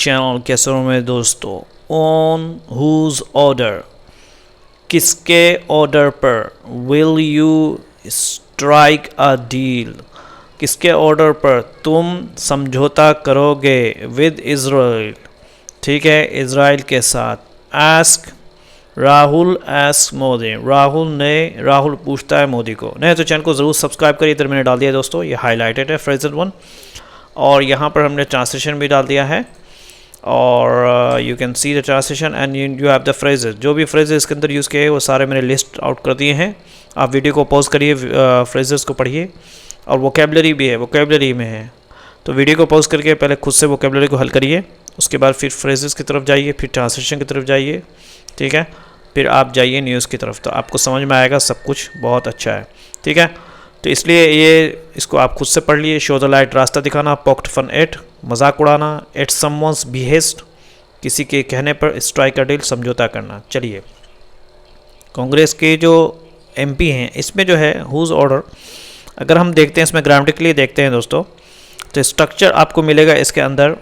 Channel कैसे हो मेरे दोस्तों। ऑन हुज ऑर्डर, किसके ऑर्डर पर will you strike a deal, किसके ऑर्डर पर तुम समझौता करोगे विद इज़राइल, ठीक है, इज़राइल के साथ। आस्क राहुल आस्क मोदी, राहुल पूछता है मोदी को। नहीं तो चैनल को ज़रूर सब्सक्राइब करिए, इधर मैंने डाल दिया दोस्तों, ये हाईलाइटेड है फ्रेजर 1, और यहाँ पर हमने ट्रांसलेशन भी डाल दिया है, और you can see the translation and you have the phrases. जो भी फ्रेजेस इसके अंदर यूज़ किए वो सारे मैंने लिस्ट आउट कर दिए हैं। आप वीडियो को पॉज करिए, फ्रेजेस को पढ़िए, और वोकेबलरी भी है, वोकेबलरी में है, तो वीडियो को पॉज करके पहले खुद से वोकेबलरी को हल करिए, उसके बाद फिर फ्रेजेस की तरफ जाइए, फिर ट्रांसलेशन की तरफ जाइए, ठीक है, फिर आप जाइए न्यूज़ की तरफ, तो आपको समझ में आएगा सब कुछ बहुत अच्छा है, ठीक है। तो इसलिए इसको आप खुद से पढ़ लिए। शो द लाइट, रास्ता दिखाना। पॉक्ट फन एट, मजाक उड़ाना। एट समवंस बिहेस्ट, किसी के कहने पर। स्ट्राइक अ डील, समझौता करना। चलिए, कांग्रेस के जो एमपी हैं इसमें जो है हुज ऑर्डर, अगर हम देखते हैं इसमें ग्रामेटिकली देखते हैं दोस्तों, तो स्ट्रक्चर आपको मिलेगा इसके अंदर।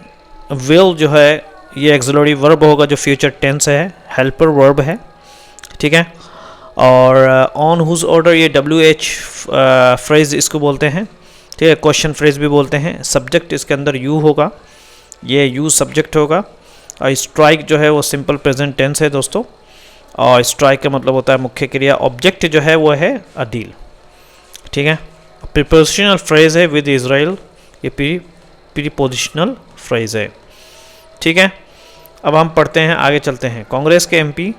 विल जो है ये एक्सिलरी वर्ब होगा जो फ्यूचर टेंस है, हेल्पर वर्ब है, ठीक है। और ऑन हुज ऑर्डर ये WH फ्रेज इसको बोलते हैं, ठीक है, क्वेश्चन फ्रेज भी बोलते हैं। सब्जेक्ट इसके अंदर यू होगा, ये यू सब्जेक्ट होगा। और स्ट्राइक जो है वो सिंपल प्रेजेंट टेंस है दोस्तों, और स्ट्राइक का मतलब होता है मुख्य क्रिया। ऑब्जेक्ट जो है वो है अ डील, ठीक है। प्रीपोजिशनल फ्रेज है विद इज़राइल, ये प्रीपोजिशनल फ्रेज है, ठीक है। अब हम पढ़ते हैं, आगे चलते हैं। कांग्रेस के एमपी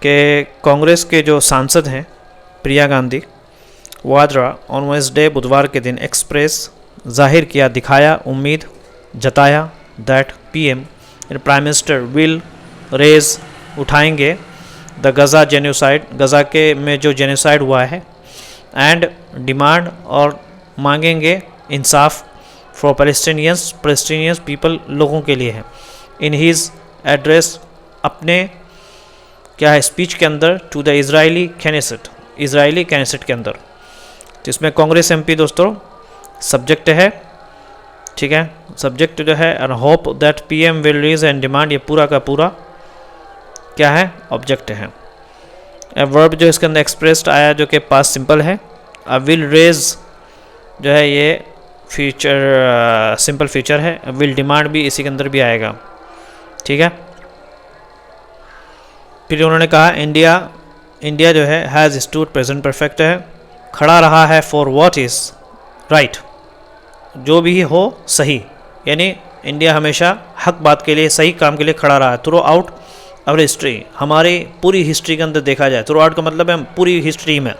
कांग्रेस के जो सांसद हैं प्रिया गांधी वाड्रा ऑन वेडनेसडे, बुधवार के दिन, एक्सप्रेस जाहिर किया, दिखाया, उम्मीद जताया, that PM prime minister will raise उठाएंगे, द गज़ा जेनोसाइड, गज़ा के में जो जेनोसाइड हुआ है, एंड डिमांड और मांगेंगे इंसाफ, फॉर पैलेस्टीनियंस पीपल, लोगों के लिए है। इन हीज़ एड्रेस, अपने क्या है स्पीच के अंदर, टू द इजरायली कैनेसेट के अंदर। तो इसमें कांग्रेस एमपी दोस्तों सब्जेक्ट है, ठीक है, सब्जेक्ट जो है, and hope that PM will raise and demand, ये पूरा का पूरा क्या है, ऑब्जेक्ट है। वर्ब जो इसके अंदर एक्सप्रेस्ड आया जो कि पास्ट सिंपल है। विल रेज जो है ये फ्यूचर सिंपल फ्यूचर है। विल डिमांड भी इसी के अंदर भी आएगा, ठीक है। फिर उन्होंने कहा इंडिया जो है हैज़ स्टूड, प्रेजेंट परफेक्ट है, खड़ा रहा है, फॉर व्हाट इज़ राइट, जो भी हो सही, यानी इंडिया हमेशा हक बात के लिए, सही काम के लिए खड़ा रहा है। थ्रू आउट आवर हिस्ट्री, हमारी पूरी हिस्ट्री के अंदर देखा जाए, थ्रू आउट का मतलब है पूरी हिस्ट्री में,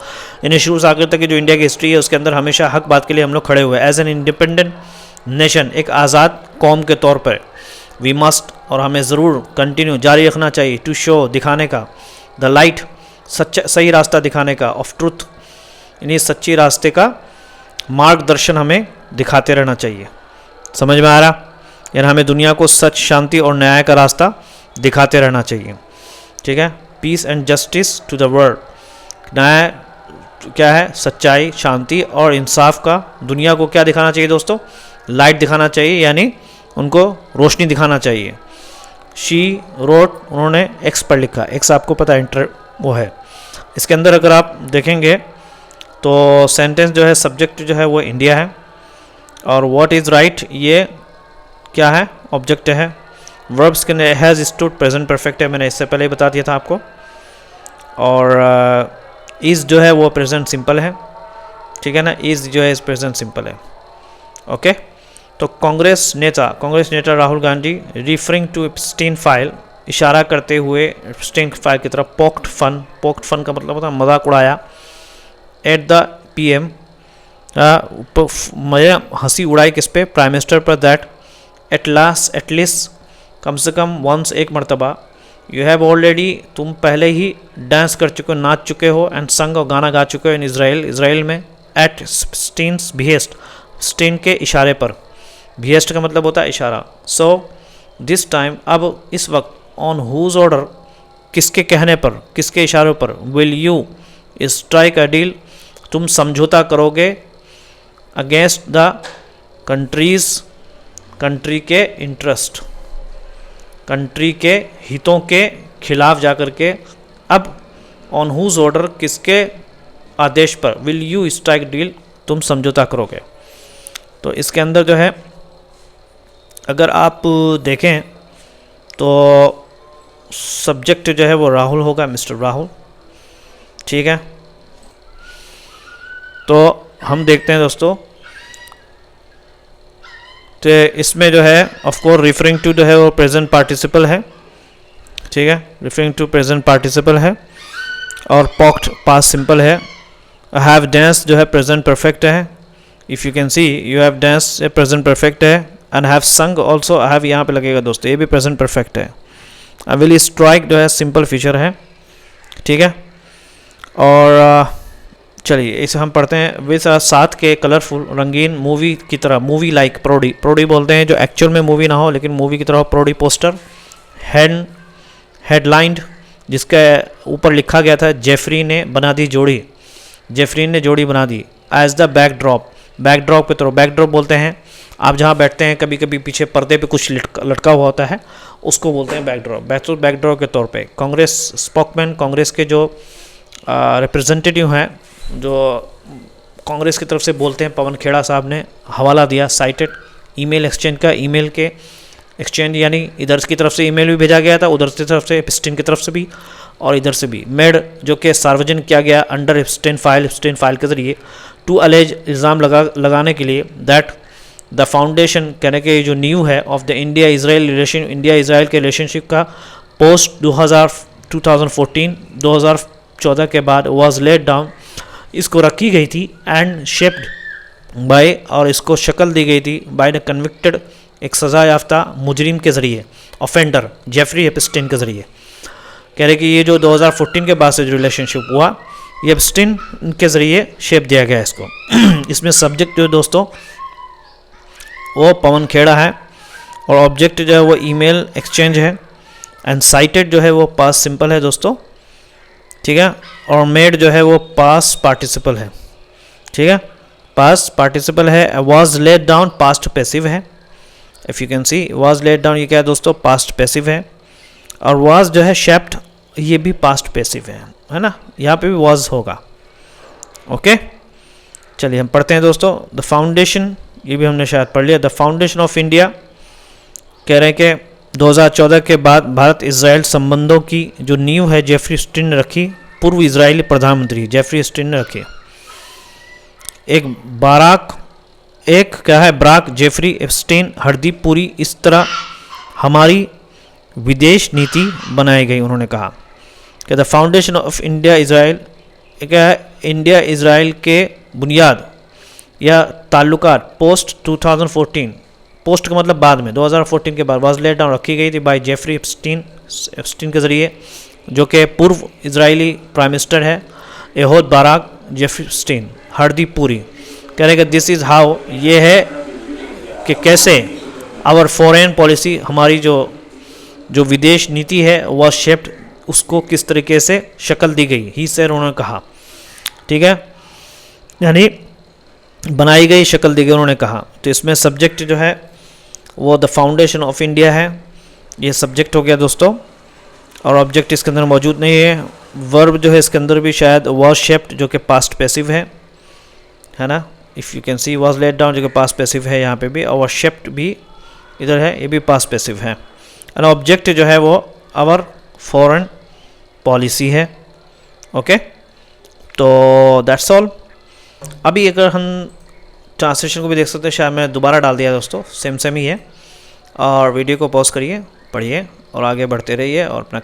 यानी शुरू से आखिर तक की जो इंडिया की हिस्ट्री है उसके अंदर हमेशा हक बात के लिए हम लोग खड़े हुए। एज एन इंडिपेंडेंट नेशन, एक आज़ाद कौम के तौर पर, वी मस्ट, और हमें ज़रूर कंटिन्यू जारी रखना चाहिए, टू शो, दिखाने का, द लाइट, सच्चा सही रास्ता दिखाने का, ऑफ ट्रुथ, यानी सच्ची रास्ते का मार्गदर्शन हमें दिखाते रहना चाहिए। समझ में आ रहा, यानी हमें दुनिया को सच, शांति और न्याय का रास्ता दिखाते रहना चाहिए, ठीक है। Peace and justice to the world, न्याय क्या है, सच्चाई, शांति और इंसाफ का दुनिया को क्या दिखाना चाहिए दोस्तों, लाइट दिखाना चाहिए, यानी उनको रोशनी दिखाना चाहिए। शी रोट, उन्होंने एक्स पर लिखा, एक्स आपको पता है इंटर वो है। इसके अंदर अगर आप देखेंगे तो सेंटेंस जो है, सब्जेक्ट जो है वो इंडिया है, और व्हाट इज़ राइट ये क्या है, ऑब्जेक्ट है। वर्ब्स के अंदर हैज़ स्टूड, प्रेजेंट परफेक्ट है, मैंने इससे पहले ही बता दिया था आपको, और इज़ जो है वो प्रेजेंट सिंपल है, ठीक है ना, इज़ जो है प्रेजेंट सिंपल है, ओके। तो कांग्रेस नेता Rahul Gandhi, referring to Epstein file, इशारा करते हुए एप्स्टीन फाइल की तरफ, पोक्ड फन का मतलब होता है मजाक उड़ाया, एट द PM, हंसी उड़ाई किस पे, प्राइम मिनिस्टर पर, दैट एटलीस्ट, कम से कम, वंस, एक मरतबा, यू हैव ऑलरेडी, तुम पहले ही डांस कर चुके हो, नाच चुके हो, एंड संग, और गाना गा चुके हो, इन इसराइल में, एट स्टीन्स बिहेस्ट, स्टीन के इशारे पर, बिहेस्ट का मतलब होता है इशारा। सो दिस टाइम, अब इस वक्त, ऑन हुज ऑर्डर, किसके कहने पर, किसके इशारों पर, will you strike a deal, तुम समझौता करोगे, अगेंस्ट द कंट्री के इंटरेस्ट, कंट्री के हितों के खिलाफ जाकर के अब ऑन हुज ऑर्डर किसके आदेश पर विल यू स्ट्राइक डील तुम समझौता करोगे। तो इसके अंदर जो है अगर आप देखें तो सब्जेक्ट जो है वो राहुल होगा, मिस्टर राहुल, ठीक है। तो हम देखते हैं दोस्तों, तो इसमें जो है ऑफ कोर्स रिफरिंग टू जो है वो प्रेजेंट पार्टिसिपल है, ठीक है, रिफरिंग टू प्रेजेंट पार्टिसिपल है, और पॉक्ड पास्ट सिंपल है। हैव डांस जो है प्रेजेंट परफेक्ट है, if you can see you have dance present perfect है, and have sung also have यहाँ पे लगेगा दोस्तों, ये भी प्रेजेंट परफेक्ट है। विल स्ट्राइक जो है सिंपल फीचर है, ठीक है। और चलिए इसे हम पढ़ते हैं। विद साथ के कलरफुल रंगीन मूवी की तरह, मूवी लाइक प्रोडी, प्रोडी बोलते हैं जो एक्चुअल में मूवी ना हो लेकिन मूवी की तरह प्रोडी पोस्टर, हेडलाइंड जिसके ऊपर लिखा गया था जेफरी ने बना दी जोड़ी, जेफरी ने जोड़ी बना दी। एज द बैकड्रॉप, बैकड्रॉप की तरह, बैकड्रॉप बोलते हैं आप जहाँ बैठते हैं कभी कभी पीछे पर्दे पे कुछ लटका हुआ होता है, उसको बोलते हैं बैकड्रॉप। बैकड्रॉप के तौर पे कांग्रेस स्पोकमैन, कांग्रेस के जो रिप्रेजेंटेटिव हैं जो कांग्रेस की तरफ से बोलते हैं, पवन खेड़ा साहब ने हवाला दिया साइटेड ईमेल एक्सचेंज का, ईमेल के एक्सचेंज यानी इधर की तरफ से ईमेल भी भेजा गया था, उधर की तरफ से एप्स्टीन की तरफ से भी और इधर से भी। मेड जो कि सार्वजनिक किया गया अंडर एप्स्टीन फाइल के ज़रिए, टू अलेज इल्ज़ाम लगाने के लिए दैट द फाउंडेशन कहने के जो न्यू है of the India Israel relation, India Israel के रिलेशनशिप का पोस्ट 2014 के बाद वॉज लेड डाउन, इसको रखी गई थी, एंड शेप्ड बाय, और इसको शक्ल दी गई थी बाय द कन्विक्टेड, एक सज़ा याफ्ता मुजरिम के ज़रिए, ऑफेंडर जेफरी एप्स्टीन के ज़रिए। कह रहे कि ये जो 2014 के बाद से जो रिलेशनशिप हुआ ये एप्स्टीन के ज़रिए शेप दिया गया इसको। इसमें सब्जेक्ट जो दोस्तों वो पवन खेड़ा है, और ऑब्जेक्ट जो है वो ईमेल एक्सचेंज है, एंड साइटेड जो है वो पास्ट सिंपल है दोस्तों, ठीक है, और मेड जो है वो पास्ट पार्टिसिपल है, ठीक है, पास्ट पार्टिसिपल है। Was laid down past passive है, if you can see was laid down ये क्या है दोस्तों, पास्ट पैसिव है, और वाज जो है शेप्ड ये भी पास्ट पैसिव है ना, यहाँ पे भी वाज होगा, ओके। चलिए हम पढ़ते हैं दोस्तों। द फाउंडेशन, ये भी हमने शायद पढ़ लिया। द फाउंडेशन ऑफ इंडिया कह रहे हैं कि 2014 के बाद भारत इजराइल संबंधों की जो नींव है जेफरी एप्स्टीन ने रखी, पूर्व इजरायली प्रधानमंत्री जेफरी एप्स्टीन ने रखी। एक क्या है ब्राक जेफरी एप्स्टीन हरदीप पुरी, इस तरह हमारी विदेश नीति बनाई गई। उन्होंने कहा कि the foundation of India Israel क्या है, इंडिया इसराइल के बुनियाद या ताल्लुकात पोस्ट 2014, पोस्ट का मतलब बाद में 2014 के बाद, वाज लेड डाउन रखी गई थी बाय जेफरी एप्स्टीन के ज़रिए, जो कि पूर्व इजरायली प्राइम मिनिस्टर है, Ehud Barak Jeffrey Epstein Hardeep Puri. कह रहे कि दिस इज़ हाउ, ये है कि कैसे आवर फॉरेन पॉलिसी, हमारी जो विदेश नीति है वह शेप्ड, उसको किस तरीके से शक्ल दी गई, ही से उन्होंने कहा, ठीक है, यानी बनाई गई, शक्ल दी गई उन्होंने कहा। तो इसमें सब्जेक्ट जो है वो द फाउंडेशन ऑफ इंडिया है, ये सब्जेक्ट हो गया दोस्तों, और ऑब्जेक्ट इसके अंदर मौजूद नहीं है। वर्ब जो है इसके अंदर भी शायद वॉज शेप्ड जो कि पास्ट पैसिव है ना, if you can C was laid down जो कि पास्ट पैसिव है यहाँ पे भी, और शेप्ड भी इधर है, ये भी पास्ट पैसिव है। एंड ऑब्जेक्ट जो है वो आवर फॉरेन पॉलिसी है, ओके। तो दैट्स ऑल। अभी अगर हम ट्रांसलेशन को भी देख सकते हैं, शायद मैं दोबारा डाल दिया दोस्तों, सेम ही है, और वीडियो को पॉज करिए, पढ़िए और आगे बढ़ते रहिए और अपना